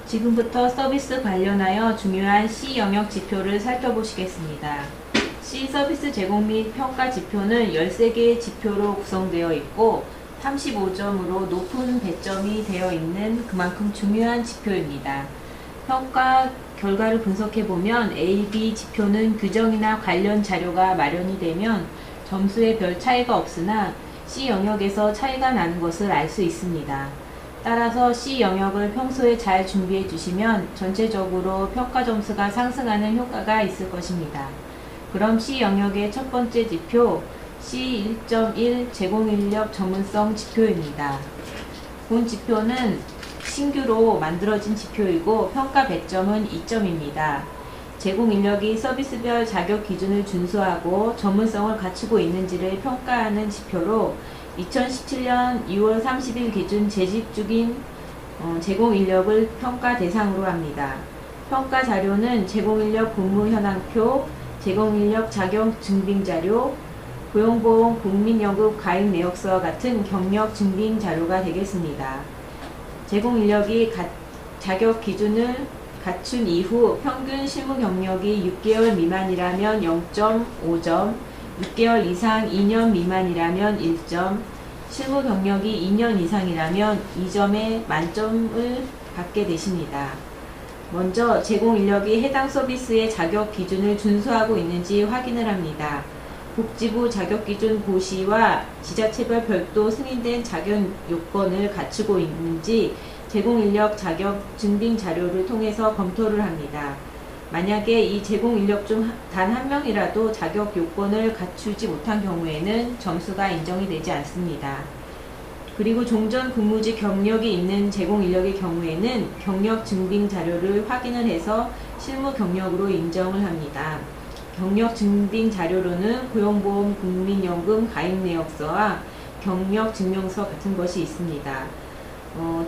지금부터 서비스 관련하여 중요한 C 영역 지표를 살펴보시겠습니다. C 서비스 제공 및 평가 지표는 13개의 지표로 구성되어 있고 35점으로 높은 배점이 되어 있는 그만큼 중요한 지표입니다. 평가 결과를 분석해보면 A, B 지표는 규정이나 관련 자료가 마련이 되면 점수에 별 차이가 없으나 C 영역에서 차이가 나는 것을 알 수 있습니다. 따라서 C 영역을 평소에 잘 준비해 주시면 전체적으로 평가 점수가 상승하는 효과가 있을 것입니다. 그럼 C 영역의 첫 번째 지표 C1.1 제공인력 전문성 지표입니다. 본 지표는 신규로 만들어진 지표이고 평가 배점은 2점입니다. 제공인력이 서비스별 자격 기준을 준수하고 전문성을 갖추고 있는지를 평가하는 지표로 2017년 6월 30일 기준 재직 중인 제공인력을 평가 대상으로 합니다. 평가 자료는 제공인력 근무 현황표, 제공인력 자격 증빙 자료, 고용보험 국민연금 가입 내역서와 같은 경력 증빙 자료가 되겠습니다. 제공인력이 자격 기준을 갖춘 이후 평균 실무 경력이 6개월 미만이라면 0.5점, 6개월 이상 2년 미만이라면 1점, 실무 경력이 2년 이상이라면 2점의 만점을 받게 되십니다. 먼저 제공인력이 해당 서비스의 자격 기준을 준수하고 있는지 확인을 합니다. 복지부 자격기준 고시와 지자체별 별도 승인된 자격 요건을 갖추고 있는지 제공인력 자격 증빙 자료를 통해서 검토를 합니다. 만약에 이 제공인력 중 단 한 명이라도 자격 요건을 갖추지 못한 경우에는 점수가 인정이 되지 않습니다. 그리고 종전 근무지 경력이 있는 제공인력의 경우에는 경력 증빙 자료를 확인을 해서 실무 경력으로 인정을 합니다. 경력 증빙 자료로는 고용보험 국민연금 가입 내역서와 경력 증명서 같은 것이 있습니다.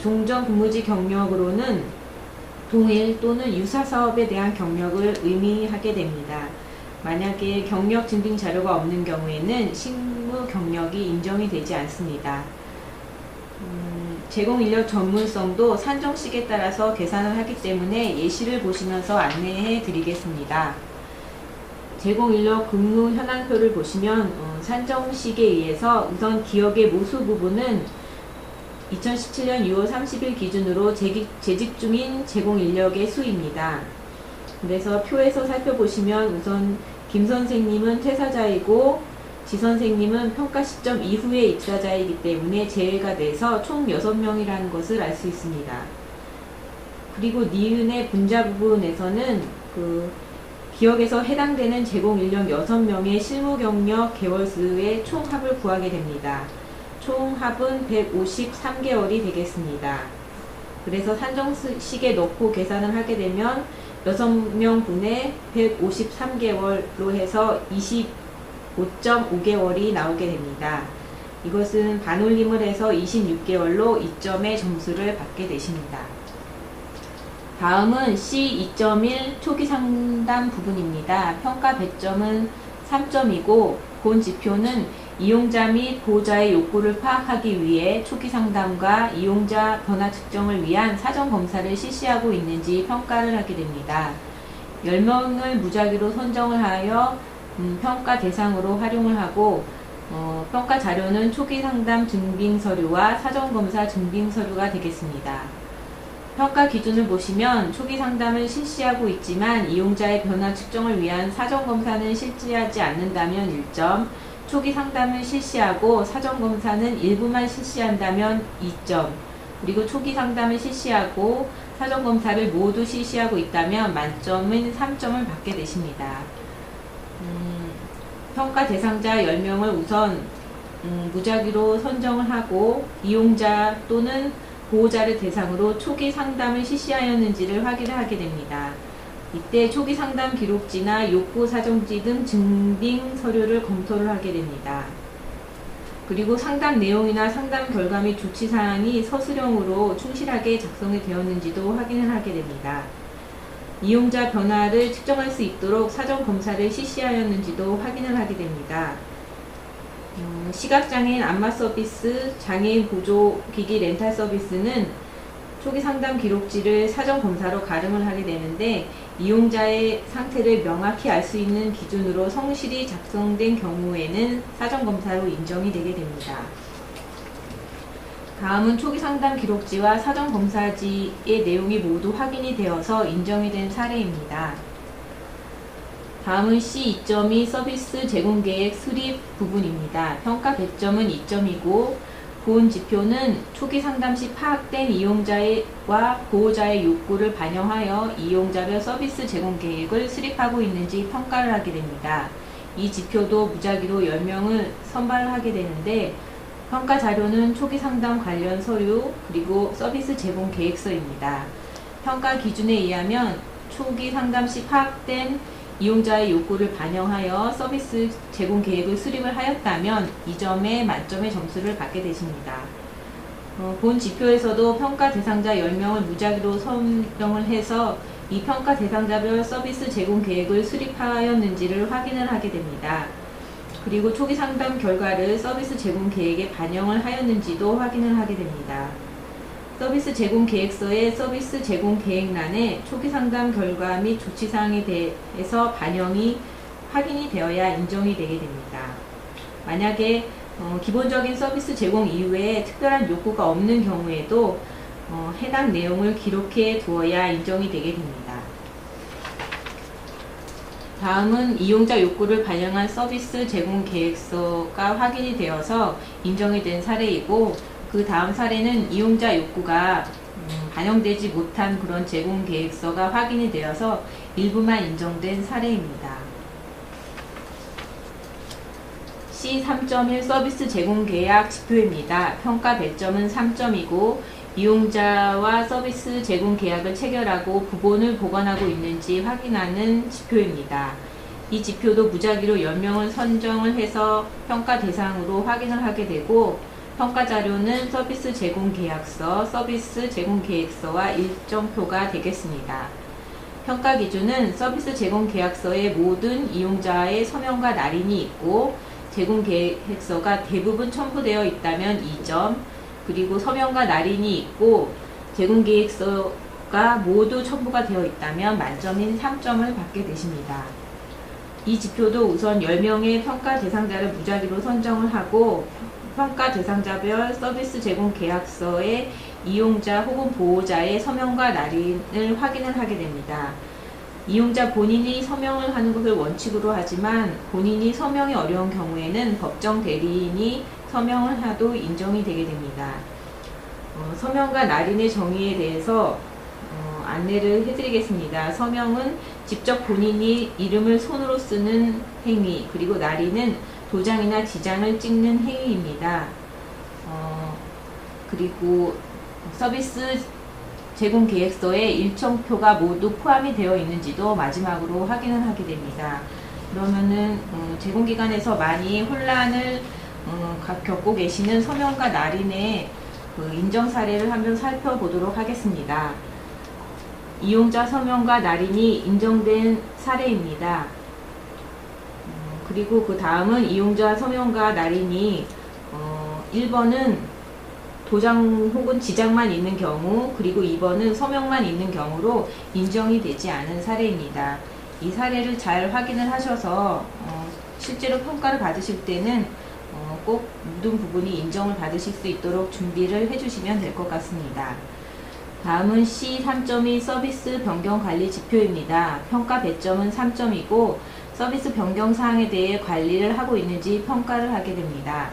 종전 근무지 경력으로는 동일 또는 유사 사업에 대한 경력을 의미하게 됩니다. 만약에 경력 증빙 자료가 없는 경우에는 실무 경력이 인정이 되지 않습니다. 제공인력 전문성도 산정식에 따라서 계산을 하기 때문에 예시를 보시면서 안내해 드리겠습니다. 제공인력 근무 현황표를 보시면 산정식에 의해서 우선 기억의 모수 부분은 2017년 6월 30일 기준으로 재직 중인 제공인력의 수입니다. 그래서 표에서 살펴보시면 우선 김 선생님은 퇴사자이고 지 선생님은 평가 시점 이후에 입사자이기 때문에 제외가 돼서 총 6명이라는 것을 알 수 있습니다. 그리고 니은의 분자 부분에서는 기억에서 해당되는 제공인력 6명의 실무경력 개월수의 총합을 구하게 됩니다. 총합은 153개월이 되겠습니다. 그래서 산정식에 넣고 계산을 하게 되면 6명 분의 153개월로 해서 25.5개월이 나오게 됩니다. 이것은 반올림을 해서 26개월로 2점의 점수를 받게 되십니다. 다음은 C2.1 초기 상담 부분입니다. 평가 배점은 3점이고 본 지표는 이용자 및 보호자의 욕구를 파악하기 위해 초기 상담과 이용자 변화 측정을 위한 사전 검사를 실시하고 있는지 평가를 하게 됩니다. 10명을 무작위로 선정을 하여 평가 대상으로 활용을 하고 평가 자료는 초기 상담 증빙 서류와 사전 검사 증빙 서류가 되겠습니다. 평가 기준을 보시면 초기 상담을 실시하고 있지만 이용자의 변화 측정을 위한 사전 검사는 실시하지 않는다면 1점, 초기 상담을 실시하고 사전 검사는 일부만 실시한다면 2점, 그리고 초기 상담을 실시하고 사전 검사를 모두 실시하고 있다면 만점은 3점을 받게 되십니다. 평가 대상자 10명을 우선 무작위로 선정을 하고 이용자 또는 보호자를 대상으로 초기 상담을 실시하였는지를 확인을 하게 됩니다. 이때 초기 상담 기록지나 욕구 사정지 등 증빙 서류를 검토를 하게 됩니다. 그리고 상담 내용이나 상담 결과 및 조치사항이 서술형으로 충실하게 작성이 되었는지도 확인을 하게 됩니다. 이용자 변화를 측정할 수 있도록 사전 검사를 실시하였는지도 확인을 하게 됩니다. 시각장애인 안마 서비스, 장애인 보조기기 렌탈 서비스는 초기 상담 기록지를 사전 검사로 가름을 하게 되는데 이용자의 상태를 명확히 알 수 있는 기준으로 성실히 작성된 경우에는 사전 검사로 인정이 되게 됩니다. 다음은 초기 상담 기록지와 사전 검사지의 내용이 모두 확인이 되어서 인정이 된 사례입니다. 다음은 C2.2 서비스 제공 계획 수립 부분입니다. 평가 100점은 2점이고 본 지표는 초기 상담 시 파악된 이용자와 보호자의 욕구를 반영하여 이용자별 서비스 제공 계획을 수립하고 있는지 평가를 하게 됩니다. 이 지표도 무작위로 10명을 선발을 하게 되는데 평가 자료는 초기 상담 관련 서류 그리고 서비스 제공 계획서입니다. 평가 기준에 의하면 초기 상담 시 파악된 이용자의 욕구를 반영하여 서비스 제공 계획을 수립을 하였다면 2점의 만점의 점수를 받게 되십니다. 본 지표에서도 평가 대상자 10명을 무작위로 선정을 해서 이 평가 대상자별 서비스 제공 계획을 수립하였는지를 확인을 하게 됩니다. 그리고 초기 상담 결과를 서비스 제공 계획에 반영을 하였는지도 확인을 하게 됩니다. 서비스 제공 계획서의 서비스 제공 계획란에 초기 상담 결과 및 조치사항에 대해서 반영이 확인이 되어야 인정이 되게 됩니다. 만약에 기본적인 서비스 제공 이후에 특별한 욕구가 없는 경우에도 해당 내용을 기록해 두어야 인정이 되게 됩니다. 다음은 이용자 욕구를 반영한 서비스 제공 계획서가 확인이 되어서 인정이 된 사례이고 그 다음 사례는 이용자 욕구가 반영되지 못한 그런 제공 계획서가 확인이 되어서 일부만 인정된 사례입니다. C3.1 서비스 제공 계약 지표입니다. 평가 100점은 3점이고 이용자와 서비스 제공 계약을 체결하고 부본을 보관하고 있는지 확인하는 지표입니다. 이 지표도 무작위로 10명을 선정을 해서 평가 대상으로 확인을 하게 되고 평가 자료는 서비스 제공 계약서, 서비스 제공 계획서와 일정표가 되겠습니다. 평가 기준은 서비스 제공 계약서에 모든 이용자의 서명과 날인이 있고 제공 계획서가 대부분 첨부되어 있다면 2점, 그리고 서명과 날인이 있고 제공 계획서가 모두 첨부가 되어 있다면 만점인 3점을 받게 되십니다. 이 지표도 우선 10명의 평가 대상자를 무작위로 선정을 하고 평가 대상자별 서비스 제공 계약서에 이용자 혹은 보호자의 서명과 날인을 확인을 하게 됩니다. 이용자 본인이 서명을 하는 것을 원칙으로 하지만 본인이 서명이 어려운 경우에는 법정 대리인이 서명을 하도 인정이 되게 됩니다. 서명과 날인의 정의에 대해서 안내를 해드리겠습니다. 서명은 직접 본인이 이름을 손으로 쓰는 행위, 그리고 날인은 도장이나 지장을 찍는 행위입니다. 그리고 서비스 제공 계획서에 일정표가 모두 포함이 되어 있는지도 마지막으로 확인을 하게 됩니다. 그러면은 제공기관에서 많이 혼란을 겪고 계시는 서명과 날인의 인정 사례를 한번 살펴보도록 하겠습니다. 이용자 서명과 날인이 인정된 사례입니다. 그리고 그 다음은 이용자 서명과 날인이 1번은 도장 혹은 지장만 있는 경우, 그리고 2번은 서명만 있는 경우로 인정이 되지 않은 사례입니다. 이 사례를 잘 확인을 하셔서 실제로 평가를 받으실 때는 꼭 모든 부분이 인정을 받으실 수 있도록 준비를 해주시면 될 것 같습니다. 다음은 C3.2 서비스 변경 관리 지표입니다. 평가 100점은 3점이고 서비스 변경 사항에 대해 관리를 하고 있는지 평가를 하게 됩니다.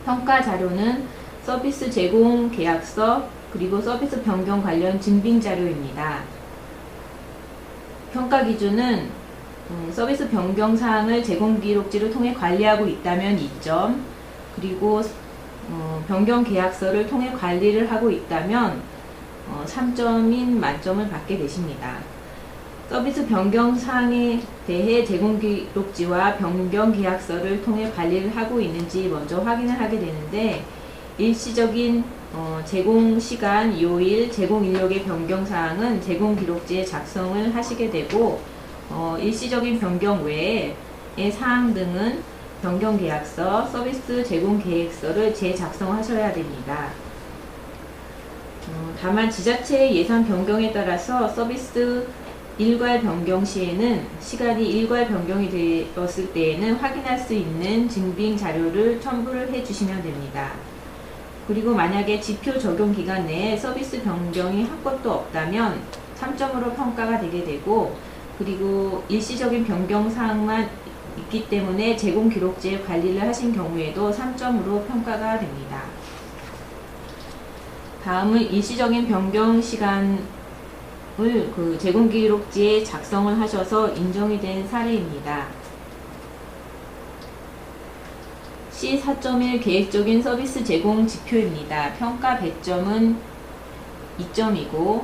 평가 자료는 서비스 제공 계약서 그리고 서비스 변경 관련 증빙 자료입니다. 평가 기준은 서비스 변경 사항을 제공 기록지를 통해 관리하고 있다면 2점, 그리고 변경 계약서를 통해 관리를 하고 있다면 3점인 만점을 받게 되십니다. 서비스 변경 사항에 대해 제공 기록지와 변경 계약서를 통해 관리를 하고 있는지 먼저 확인을 하게 되는데 일시적인 제공 시간, 요일, 제공 인력의 변경 사항은 제공 기록지에 작성을 하시게 되고 일시적인 변경 외의 사항 등은 변경 계약서, 서비스 제공 계획서를 재작성하셔야 됩니다. 다만 지자체의 예산 변경에 따라서 서비스 일괄 변경 시에는 시간이 일괄 변경이 되었을 때에는 확인할 수 있는 증빙 자료를 첨부를 해 주시면 됩니다. 그리고 만약에 지표 적용 기간 내에 서비스 변경이 한 건도 없다면 3점으로 평가가 되게 되고, 그리고 일시적인 변경 사항만 있기 때문에 제공 기록지에 관리를 하신 경우에도 3점으로 평가가 됩니다. 다음은 일시적인 변경 시간을 제공 기록지에 작성을 하셔서 인정이 된 사례입니다. C4.1 계획적인 서비스 제공 지표입니다. 평가 배점은 2점이고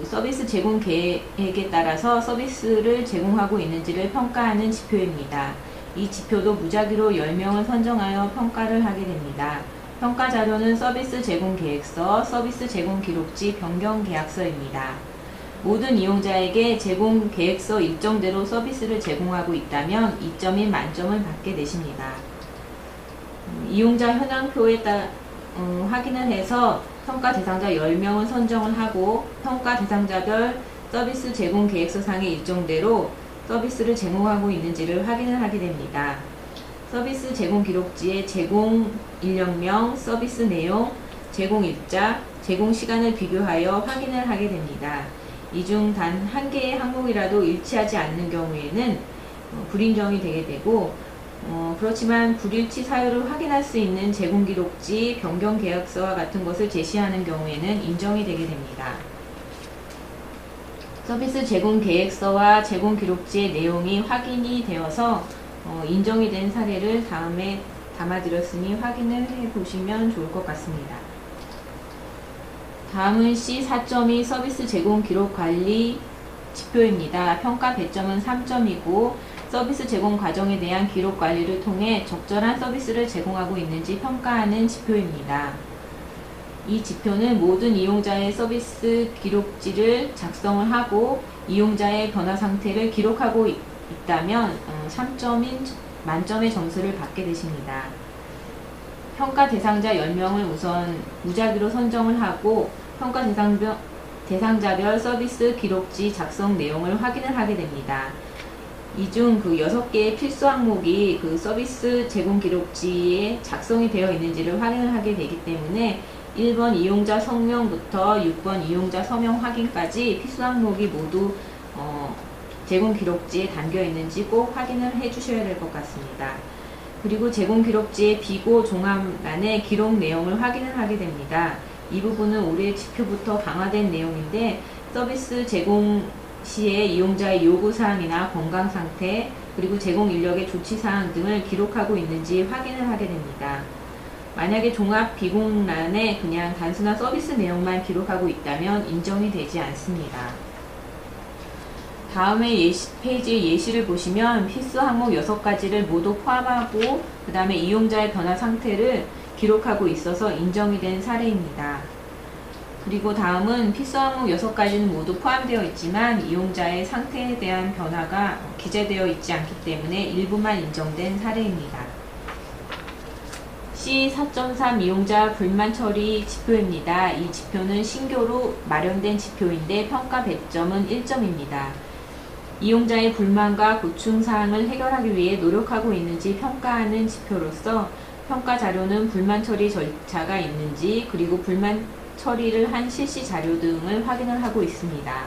서비스 제공 계획에 따라서 서비스를 제공하고 있는지를 평가하는 지표입니다. 이 지표도 무작위로 10명을 선정하여 평가를 하게 됩니다. 평가 자료는 서비스 제공 계획서, 서비스 제공 기록지, 변경 계약서입니다. 모든 이용자에게 제공 계획서 일정대로 서비스를 제공하고 있다면 2점인 만점을 받게 되십니다. 이용자 현황표에 따라 확인을 해서 평가 대상자 10명을 선정을 하고 평가 대상자별 서비스 제공 계획서상의 일정대로 서비스를 제공하고 있는지를 확인을 하게 됩니다. 서비스 제공 기록지에 제공 인력명, 서비스 내용, 제공 일자, 제공 시간을 비교하여 확인을 하게 됩니다. 이 중 단 한 개의 항목이라도 일치하지 않는 경우에는 불인정이 되게 되고, 그렇지만 불일치 사유를 확인할 수 있는 제공 기록지, 변경 계약서와 같은 것을 제시하는 경우에는 인정이 되게 됩니다. 서비스 제공 계획서와 제공 기록지의 내용이 확인이 되어서 인정이 된 사례를 다음에 담아드렸으니 확인을 해보시면 좋을 것 같습니다. 다음은 C4.2 서비스 제공 기록 관리 지표입니다. 평가 배점은 3점이고 서비스 제공 과정에 대한 기록 관리를 통해 적절한 서비스를 제공하고 있는지 평가하는 지표입니다. 이 지표는 모든 이용자의 서비스 기록지를 작성을 하고 이용자의 변화 상태를 기록하고 있다면 3점인 만점의 점수를 받게 되십니다. 평가 대상자 10명을 우선 무작위로 선정을 하고 평가 대상자별 서비스 기록지 작성 내용을 확인을 하게 됩니다. 이 중 6개의 필수 항목이 서비스 제공 기록지에 작성이 되어 있는지를 확인을 하게 되기 때문에 1번 이용자 성명부터 6번 이용자 서명 확인까지 필수 항목이 모두 제공 기록지에 담겨 있는지 꼭 확인을 해 주셔야 될 것 같습니다. 그리고 제공 기록지의 비고 종합란에 기록 내용을 확인을 하게 됩니다. 이 부분은 올해 지표부터 강화된 내용인데 서비스 제공 시에 이용자의 요구사항이나 건강상태, 그리고 제공 인력의 조치사항 등을 기록하고 있는지 확인을 하게 됩니다. 만약에 종합 비공란에 그냥 단순한 서비스 내용만 기록하고 있다면 인정이 되지 않습니다. 다음에 페이지의 예시를 보시면 필수 항목 6가지를 모두 포함하고 그 다음에 이용자의 변화 상태를 기록하고 있어서 인정이 된 사례입니다. 그리고 다음은 필수 항목 6가지는 모두 포함되어 있지만 이용자의 상태에 대한 변화가 기재되어 있지 않기 때문에 일부만 인정된 사례입니다. C4.3 이용자 불만 처리 지표입니다. 이 지표는 신규로 마련된 지표인데 평가 배점은 1점입니다. 이용자의 불만과 고충사항을 해결하기 위해 노력하고 있는지 평가하는 지표로서 평가 자료는 불만 처리 절차가 있는지, 그리고 불만 처리를 한 실시 자료 등을 확인을 하고 있습니다.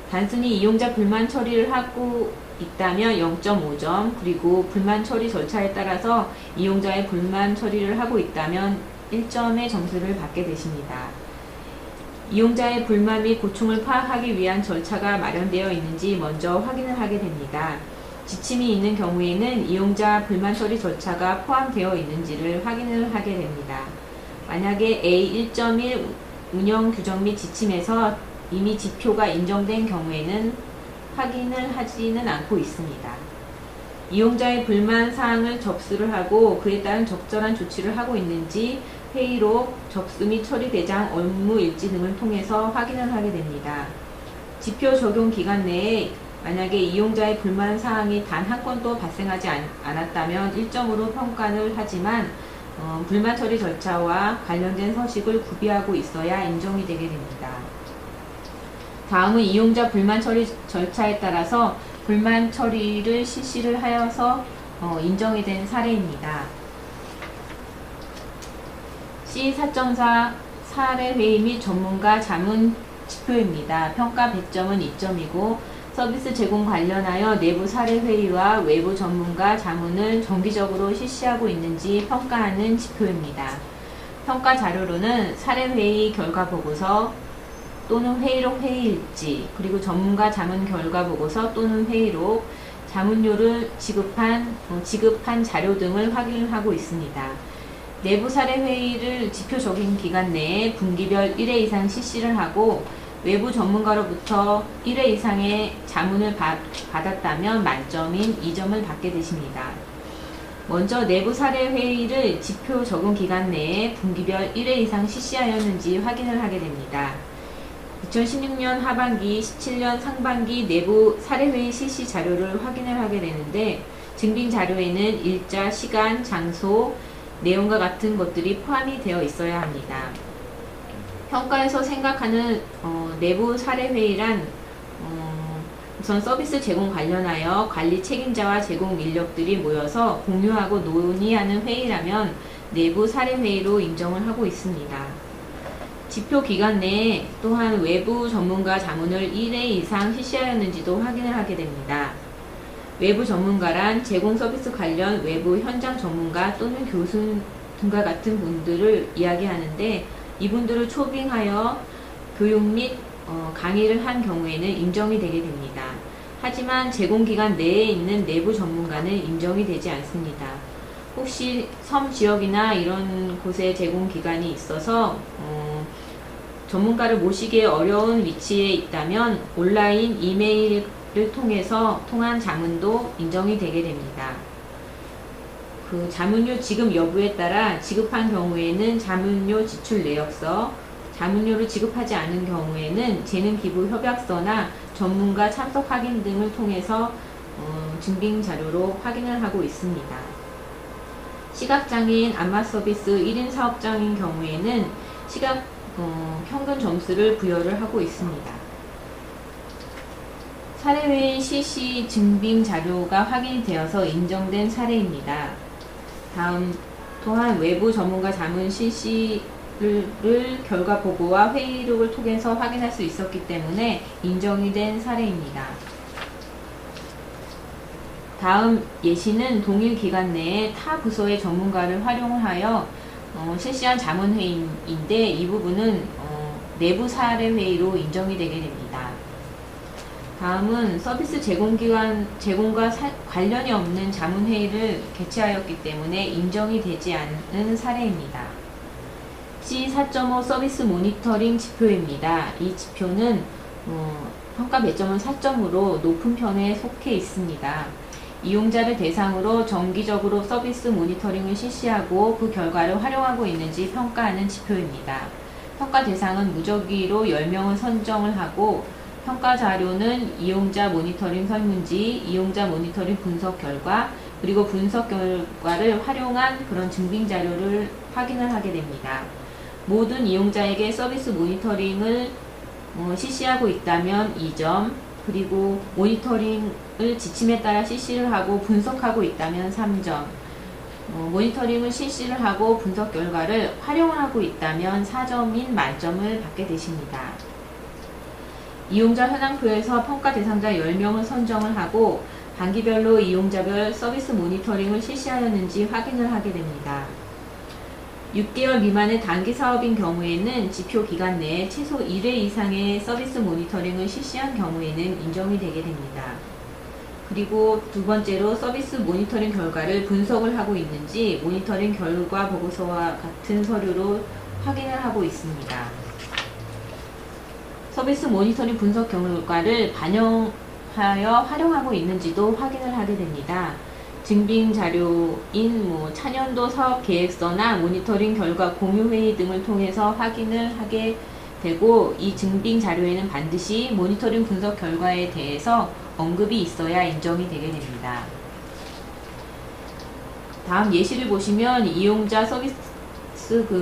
단순히 이용자 불만 처리를 하고 있다면 0.5점, 그리고 불만 처리 절차에 따라서 이용자의 불만 처리를 하고 있다면 1점의 점수를 받게 되십니다. 이용자의 불만 및 고충을 파악하기 위한 절차가 마련되어 있는지 먼저 확인을 하게 됩니다. 지침이 있는 경우에는 이용자 불만 처리 절차가 포함되어 있는지를 확인을 하게 됩니다. 만약에 A1.1 운영 규정 및 지침에서 이미 지표가 인정된 경우에는 확인을 하지는 않고 있습니다. 이용자의 불만 사항을 접수를 하고 그에 따른 적절한 조치를 하고 있는지 회의록, 접수 및 처리 대장, 업무 일지 등을 통해서 확인을 하게 됩니다. 지표 적용 기간 내에 만약에 이용자의 불만 사항이 단 한 건도 발생하지 않았다면 1점으로 평가를 하지만 불만 처리 절차와 관련된 서식을 구비하고 있어야 인정이 되게 됩니다. 다음은 이용자 불만 처리 절차에 따라서 불만 처리를 실시를 하여서 인정이 된 사례입니다. C4.4 사례회의 및 전문가 자문 지표입니다. 평가 100점은 2점이고 서비스 제공 관련하여 내부 사례회의와 외부 전문가 자문을 정기적으로 실시하고 있는지 평가하는 지표입니다. 평가 자료로는 사례회의 결과 보고서 또는 회의록 회의일지, 그리고 전문가 자문 결과 보고서 또는 회의록, 자문료를 지급한 자료 등을 확인하고 있습니다. 내부 사례회의를 지표적인 기간 내에 분기별 1회 이상 실시를 하고 외부 전문가로부터 1회 이상의 자문을 받았다면 만점인 2점을 받게 되십니다. 먼저 내부 사례회의를 지표 적응 기간 내에 분기별 1회 이상 실시하였는지 확인을 하게 됩니다. 2016년 하반기, 17년 상반기 내부 사례회의 실시 자료를 확인을 하게 되는데 증빙 자료에는 일자, 시간, 장소, 내용과 같은 것들이 포함이 되어 있어야 합니다. 평가에서 생각하는 내부 사례회의란 우선 서비스 제공 관련하여 관리 책임자와 제공 인력들이 모여서 공유하고 논의하는 회의라면 내부 사례회의로 인정을 하고 있습니다. 지표 기간 내에 또한 외부 전문가 자문을 1회 이상 실시하였는지도 확인을 하게 됩니다. 외부 전문가란 제공 서비스 관련 외부 현장 전문가 또는 교수 등과 같은 분들을 이야기하는데 이분들을 초빙하여 교육 및 강의를 한 경우에는 인정이 되게 됩니다. 하지만 제공기간 내에 있는 내부 전문가는 인정이 되지 않습니다. 혹시 섬 지역이나 이런 곳에 제공기간이 있어서 전문가를 모시기 어려운 위치에 있다면 온라인 이메일을 통해서 통한 자문도 인정이 되게 됩니다. 그 자문료 지급 여부에 따라 지급한 경우에는 자문료 지출 내역서, 자문료를 지급하지 않은 경우에는 재능 기부 협약서나 전문가 참석 확인 등을 통해서 증빙 자료로 확인을 하고 있습니다. 시각장애인 안마 서비스 1인 사업장인 경우에는 평균 점수를 부여를 하고 있습니다. 사례회의 실시 증빙 자료가 확인이 되어서 인정된 사례입니다. 다음 또한 외부 전문가 자문 실시를 결과 보고와 회의록을 통해서 확인할 수 있었기 때문에 인정이 된 사례입니다. 다음 예시는 동일 기간 내에 타 부서의 전문가를 활용하여 실시한 자문회의인데 이 부분은 내부 사례회의로 인정이 되게 됩니다. 다음은 서비스 제공과 관련이 없는 자문회의를 개최하였기 때문에 인정이 되지 않는 사례입니다. C4.5 서비스 모니터링 지표입니다. 이 지표는 평가 배점은 4점으로 높은 편에 속해 있습니다. 이용자를 대상으로 정기적으로 서비스 모니터링을 실시하고 그 결과를 활용하고 있는지 평가하는 지표입니다. 평가 대상은 무작위로 10명을 선정을 하고 평가 자료는 이용자 모니터링 설문지, 이용자 모니터링 분석 결과, 그리고 분석 결과를 활용한 그런 증빙 자료를 확인을 하게 됩니다. 모든 이용자에게 서비스 모니터링을 실시하고 있다면 2점, 그리고 모니터링을 지침에 따라 실시를 하고 분석하고 있다면 3점, 모니터링을 실시를 하고 분석 결과를 활용을 하고 있다면 4점인 만점을 받게 되십니다. 이용자 현황표에서 평가 대상자 10명을 선정을 하고 반기별로 이용자별 서비스 모니터링을 실시하였는지 확인을 하게 됩니다. 6개월 미만의 단기 사업인 경우에는 지표 기간 내에 최소 1회 이상의 서비스 모니터링을 실시한 경우에는 인정이 되게 됩니다. 그리고 두 번째로 서비스 모니터링 결과를 분석을 하고 있는지 모니터링 결과 보고서와 같은 서류로 확인을 하고 있습니다. 서비스 모니터링 분석 결과를 반영하여 활용하고 있는지도 확인을 하게 됩니다. 증빙 자료인 차년도 사업 계획서나 모니터링 결과 공유 회의 등을 통해서 확인을 하게 되고 이 증빙 자료에는 반드시 모니터링 분석 결과에 대해서 언급이 있어야 인정이 되게 됩니다. 다음 예시를 보시면 이용자 서비스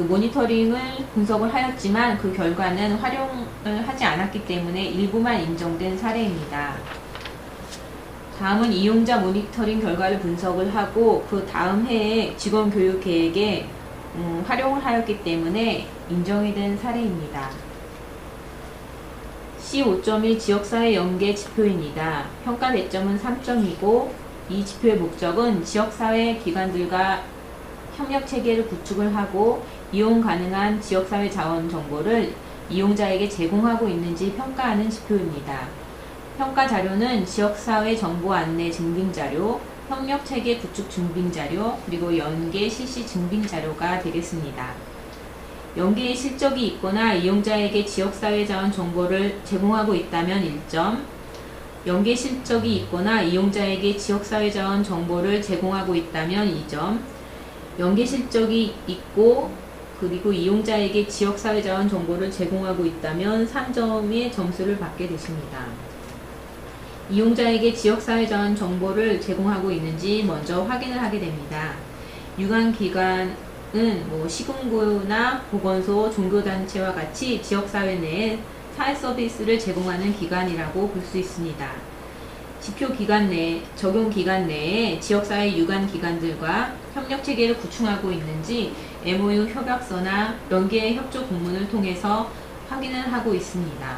모니터링을 분석을 하였지만 그 결과는 활용을 하지 않았기 때문에 일부만 인정된 사례입니다. 다음은 이용자 모니터링 결과를 분석을 하고 그 다음 해에 직원 교육 계획에 활용을 하였기 때문에 인정이 된 사례입니다. C5.1 지역사회 연계 지표입니다. 평가 대점은 3점이고 이 지표의 목적은 지역사회 기관들과 협력체계를 구축을 하고 이용 가능한 지역사회 자원 정보를 이용자에게 제공하고 있는지 평가하는 지표입니다. 평가 자료는 지역사회 정보 안내 증빙자료, 협력체계 구축 증빙자료, 그리고 연계 실시 증빙자료가 되겠습니다. 연계의 실적이 있거나 이용자에게 지역사회 자원 정보를 제공하고 있다면 1점, 연계 실적이 있거나 이용자에게 지역사회 자원 정보를 제공하고 있다면 2점, 연계 실적이 있고 그리고 이용자에게 지역사회 자원 정보를 제공하고 있다면 3점의 점수를 받게 되십니다. 이용자에게 지역사회 자원 정보를 제공하고 있는지 먼저 확인을 하게 됩니다. 유관기관은 시군구나 보건소, 종교단체와 같이 지역사회 내에 사회 서비스를 제공하는 기관이라고 볼 수 있습니다. 지표 기간 내, 적용 기간 내에 지역사회 유관기관들과 협력체계를 구축하고 있는지 MOU 협약서나 연계 협조 공문을 통해서 확인을 하고 있습니다.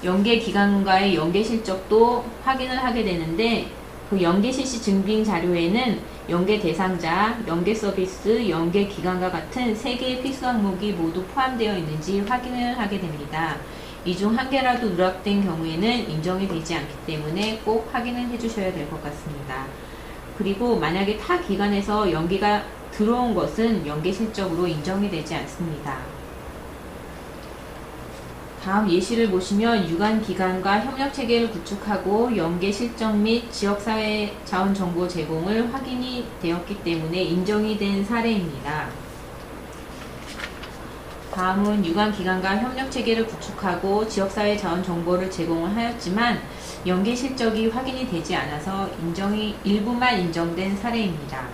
연계 기관과의 연계 실적도 확인을 하게 되는데 그 연계 실시 증빙 자료에는 연계 대상자, 연계 서비스, 연계 기관과 같은 3개의 필수 항목이 모두 포함되어 있는지 확인을 하게 됩니다. 이 중 한 개라도 누락된 경우에는 인정이 되지 않기 때문에 꼭 확인을 해주셔야 될 것 같습니다. 그리고 만약에 타 기관에서 연계가 들어온 것은 연계 실적으로 인정이 되지 않습니다. 다음 예시를 보시면 유관기관과 협력체계를 구축하고 연계 실적 및 지역사회 자원 정보 제공을 확인이 되었기 때문에 인정이 된 사례입니다. 다음은 유관기관과 협력체계를 구축하고 지역사회 자원 정보를 제공을 하였지만 연계 실적이 확인이 되지 않아서 일부만 인정된 사례입니다.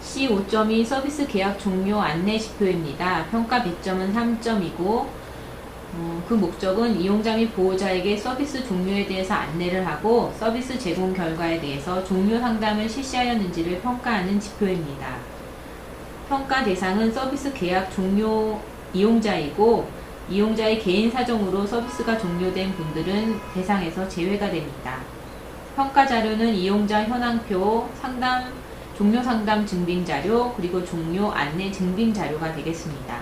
C5.2 서비스 계약 종료 안내 지표입니다. 평가 100점은 3점이고 그 목적은 이용자 및 보호자에게 서비스 종료에 대해서 안내를 하고 서비스 제공 결과에 대해서 종료 상담을 실시하였는지를 평가하는 지표입니다. 평가 대상은 서비스 계약 종료 이용자이고 이용자의 개인 사정으로 서비스가 종료된 분들은 대상에서 제외가 됩니다. 평가 자료는 이용자 현황표, 종료 상담 증빙 자료, 그리고 종료 안내 증빙 자료가 되겠습니다.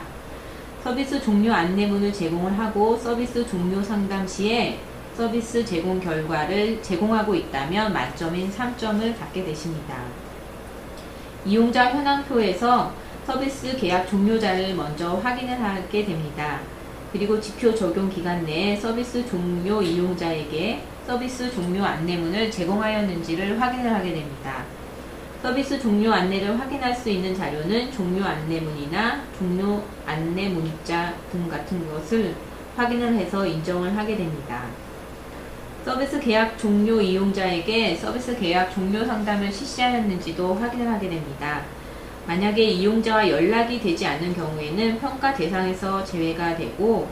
서비스 종료 안내문을 제공을 하고 서비스 종료 상담 시에 서비스 제공 결과를 제공하고 있다면 만점인 3점을 받게 되십니다. 이용자 현황표에서 서비스 계약 종료자를 먼저 확인을 하게 됩니다. 그리고 지표 적용 기간 내에 서비스 종료 이용자에게 서비스 종료 안내문을 제공하였는지를 확인을 하게 됩니다. 서비스 종료 안내를 확인할 수 있는 자료는 종료 안내문이나 종료 안내 문자 등 같은 것을 확인을 해서 인정을 하게 됩니다. 서비스 계약 종료 이용자에게 서비스 계약 종료 상담을 실시하였는지도 확인을 하게 됩니다. 만약에 이용자와 연락이 되지 않는 경우에는 평가 대상에서 제외가 되고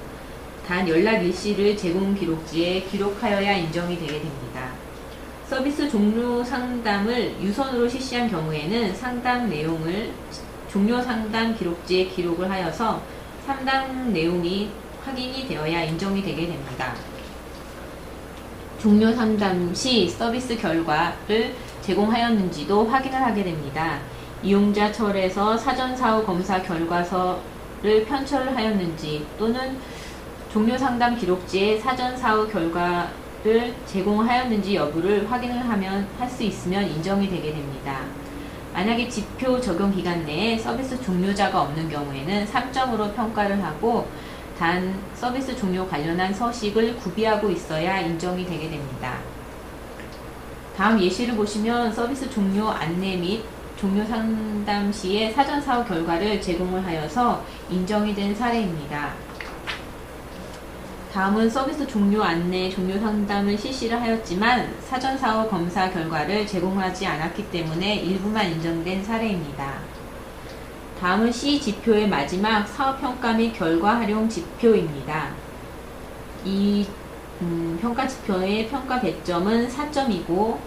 단 연락 일시를 제공 기록지에 기록하여야 인정이 되게 됩니다. 서비스 종료 상담을 유선으로 실시한 경우에는 상담 내용을 종료 상담 기록지에 기록을 하여서 상담 내용이 확인이 되어야 인정이 되게 됩니다. 종료 상담 시 서비스 결과를 제공하였는지도 확인을 하게 됩니다. 이용자 철에서 사전 사후 검사 결과서를 편철하였는지 또는 종료 상담 기록지에 사전 사후 결과를 제공하였는지 여부를 확인을 할 수 있으면 인정이 되게 됩니다. 만약에 지표 적용 기간 내에 서비스 종료자가 없는 경우에는 3점으로 평가를 하고 단 서비스 종료 관련한 서식을 구비하고 있어야 인정이 되게 됩니다. 다음 예시를 보시면 서비스 종료 안내 및 종료 상담 시에 사전 사후 결과를 제공을 하여서 인정이 된 사례입니다. 다음은 서비스 종료 안내, 종료 상담을 실시를 하였지만 사전사후 검사 결과를 제공하지 않았기 때문에 일부만 인정된 사례입니다. 다음은 C 지표의 마지막 사업평가 및 결과 활용 지표입니다. 이 평가 지표의 평가 배점은 4점이고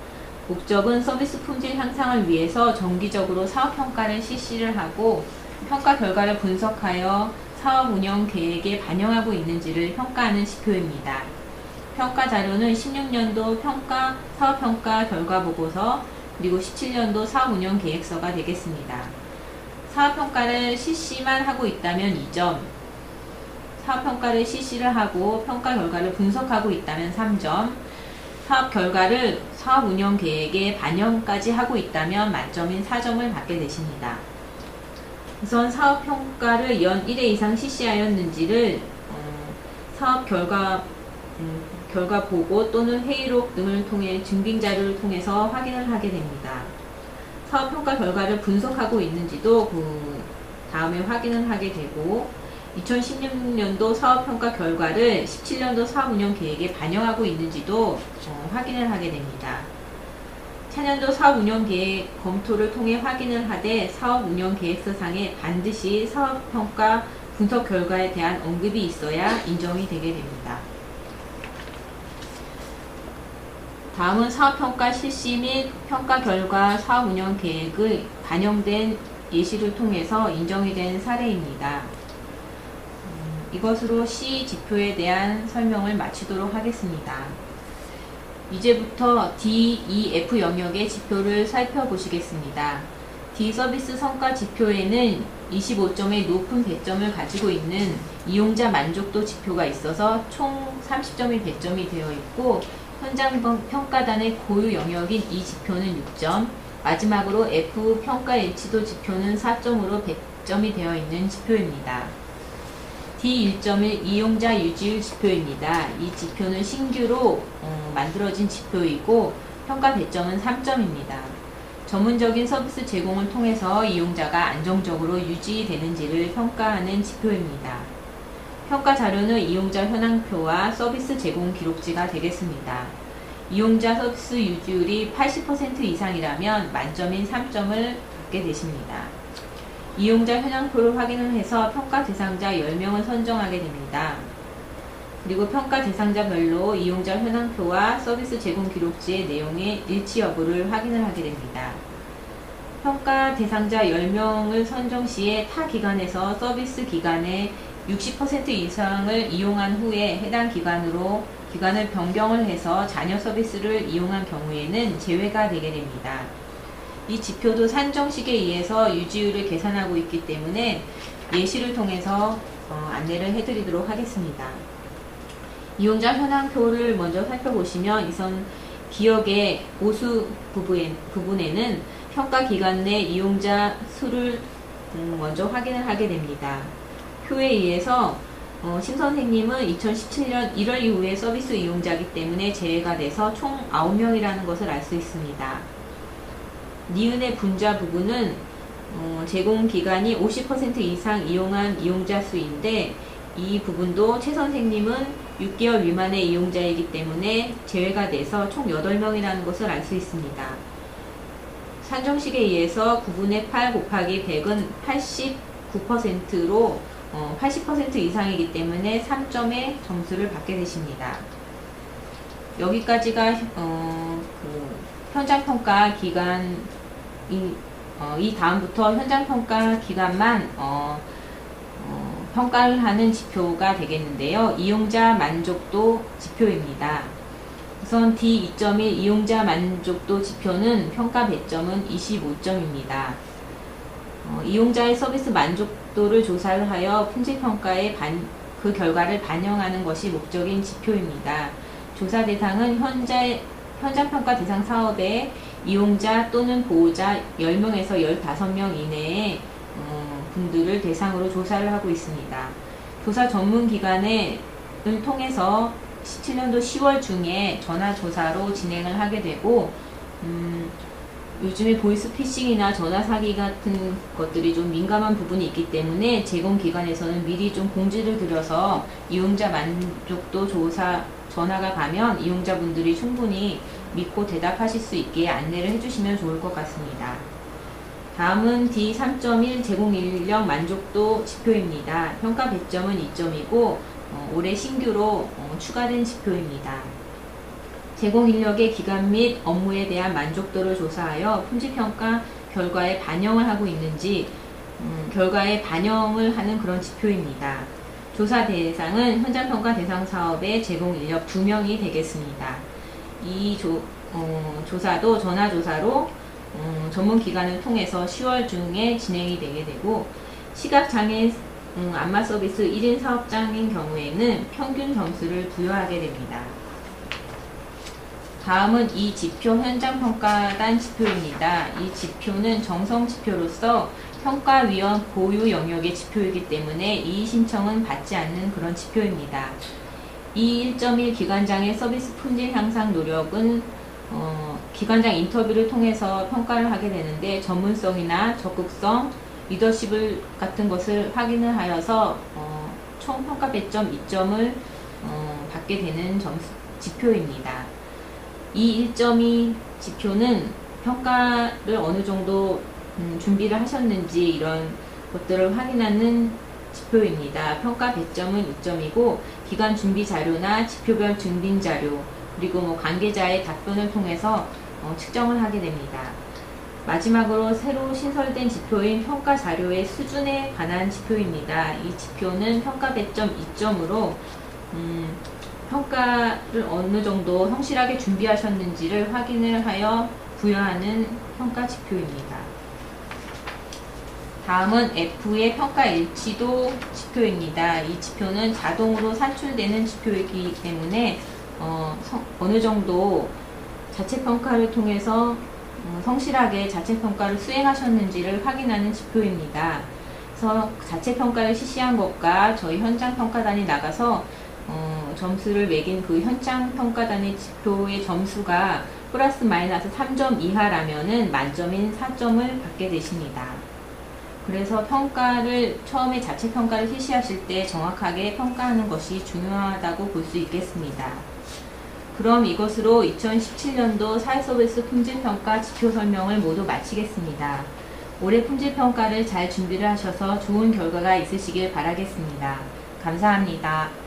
목적은 서비스 품질 향상을 위해서 정기적으로 사업평가를 실시를 하고 평가 결과를 분석하여 사업 운영 계획에 반영하고 있는지를 평가하는 지표입니다. 평가 자료는 16년도 사업평가 결과보고서 그리고 17년도 사업 운영 계획서가 되겠습니다. 사업평가를 실시만 하고 있다면 2점, 사업평가를 실시를 하고 평가 결과를 분석하고 있다면 3점, 사업 결과를 사업 운영 계획에 반영까지 하고 있다면 만점인 4점을 받게 되십니다. 우선 사업평가를 연 1회 이상 실시하였는지를 사업 결과 보고 또는 회의록 등을 통해 증빙자료를 통해서 확인을 하게 됩니다. 사업평가 결과를 분석하고 있는지도 그 다음에 확인을 하게 되고 2016년도 사업평가 결과를 17년도 사업운영계획에 반영하고 있는지도 확인을 하게 됩니다. 차년도 사업운영계획 검토를 통해 확인을 하되 사업운영계획서상에 반드시 사업평가 분석 결과에 대한 언급이 있어야 인정이 되게 됩니다. 다음은 사업평가 실시 및 평가 결과 사업운영계획의 반영된 예시를 통해서 인정이 된 사례입니다. 이것으로 C 지표에 대한 설명을 마치도록 하겠습니다. 이제부터 D, E, F 영역의 지표를 살펴보시겠습니다. D 서비스 성과 지표에는 25점의 높은 배점을 가지고 있는 이용자 만족도 지표가 있어서 총 30점의 배점이 되어 있고 현장 평가단의 고유 영역인 이 지표는 6점, 마지막으로 F 평가 일치도 지표는 4점으로 배점이 되어 있는 지표입니다. D1.1 이용자 유지율 지표입니다. 이 지표는 신규로 만들어진 지표이고 평가 배점은 3점입니다. 전문적인 서비스 제공을 통해서 이용자가 안정적으로 유지되는지를 평가하는 지표입니다. 평가 자료는 이용자 현황표와 서비스 제공 기록지가 되겠습니다. 이용자 서비스 유지율이 80% 이상이라면 만점인 3점을 받게 되십니다. 이용자 현황표를 확인을 해서 평가 대상자 10명을 선정하게 됩니다. 그리고 평가 대상자별로 이용자 현황표와 서비스 제공 기록지의 내용의 일치 여부를 확인을 하게 됩니다. 평가 대상자 10명을 선정 시에 타 기관에서 서비스 기간의 60% 이상을 이용한 후에 해당 기관을 변경을 해서 잔여 서비스를 이용한 경우에는 제외가 되게 됩니다. 이 지표도 산정식에 의해서 유지율을 계산하고 있기 때문에 예시를 통해서 안내를 해드리도록 하겠습니다. 이용자 현황표를 먼저 살펴보시면 이선 기억의 보수 부분에는 평가 기간 내 이용자 수를 먼저 확인을 하게 됩니다. 표에 의해서 심 선생님은 2017년 1월 이후에 서비스 이용자이기 때문에 제외가 돼서 총 9명이라는 것을 알 수 있습니다. 니은의 분자 부분은 제공 기간이 50% 이상 이용한 이용자 수인데 이 부분도 최 선생님은 6개월 미만의 이용자이기 때문에 제외가 돼서 총 8명이라는 것을 알 수 있습니다. 산정식에 의해서 9분의 8 곱하기 100은 89%로 80% 이상이기 때문에 3점의 점수를 받게 되십니다. 여기까지가 현장평가 기간 이 다음부터 현장평가 기간만 평가를 하는 지표가 되겠는데요. 이용자 만족도 지표입니다. 우선 D2.1 이용자 만족도 지표는 평가 배점은 25점입니다. 이용자의 서비스 만족도를 조사를 하여 품질평가에 그 결과를 반영하는 것이 목적인 지표입니다. 조사 대상은 현장평가 대상 사업의 이용자 또는 보호자 10명에서 15명 이내의 분들을 대상으로 조사를 하고 있습니다. 조사 전문기관을 통해서 17년도 10월 중에 전화조사로 진행을 하게 되고 요즘에 보이스피싱이나 전화 사기 같은 것들이 좀 민감한 부분이 있기 때문에 제공기관에서는 미리 좀 공지를 드려서 이용자 만족도 조사 전화가 가면 이용자분들이 충분히 믿고 대답하실 수 있게 안내를 해주시면 좋을 것 같습니다. 다음은 D3.1 제공 인력 만족도 지표입니다. 평가 100점은 2점이고 올해 신규로 추가된 지표입니다. 제공 인력의 기간 및 업무에 대한 만족도를 조사하여 품질평가 결과에 반영을 하고 있는지 결과에 반영을 하는 그런 지표입니다. 조사 대상은 현장평가 대상 사업의 제공 인력 2명이 되겠습니다. 이 조사도 전화조사로 전문기관을 통해서 10월 중에 진행이 되게 되고 시각장애 안마 서비스 1인 사업장인 경우에는 평균 점수를 부여하게 됩니다. 다음은 이 지표 현장평가단 지표입니다. 이 지표는 정성지표로서 평가위원 보유 영역의 지표이기 때문에 이의 신청은 받지 않는 그런 지표입니다. 이 1.1 기관장의 서비스 품질 향상 노력은 기관장 인터뷰를 통해서 평가를 하게 되는데 전문성이나 적극성, 리더십을 같은 것을 확인을 하여서 총 평가 100점 2점을 받게 되는 지표입니다. 이 1.2 지표는 평가를 어느 정도 준비를 하셨는지 이런 것들을 확인하는 지표입니다. 평가 100점은 2점이고 기관 준비 자료나 지표별 증빙 자료 그리고 관계자의 답변을 통해서 측정을 하게 됩니다. 마지막으로 새로 신설된 지표인 평가 자료의 수준에 관한 지표입니다. 이 지표는 평가 100점 2점으로 평가를 어느 정도 성실하게 준비하셨는지를 확인을 하여 부여하는 평가 지표입니다. 다음은 F의 평가 일치도 지표입니다. 이 지표는 자동으로 산출되는 지표이기 때문에 어느 정도 자체평가를 통해서 성실하게 자체평가를 수행하셨는지를 확인하는 지표입니다. 그래서 자체평가를 실시한 것과 저희 현장평가단이 나가서 점수를 매긴 그 현장평가단의 지표의 점수가 플러스 마이너스 3점 이하라면은 만점인 4점을 받게 되십니다. 그래서 평가를 처음에 자체평가를 실시하실 때 정확하게 평가하는 것이 중요하다고 볼 수 있겠습니다. 그럼 이것으로 2017년도 사회서비스 품질평가 지표 설명을 모두 마치겠습니다. 올해 품질평가를 잘 준비를 하셔서 좋은 결과가 있으시길 바라겠습니다. 감사합니다.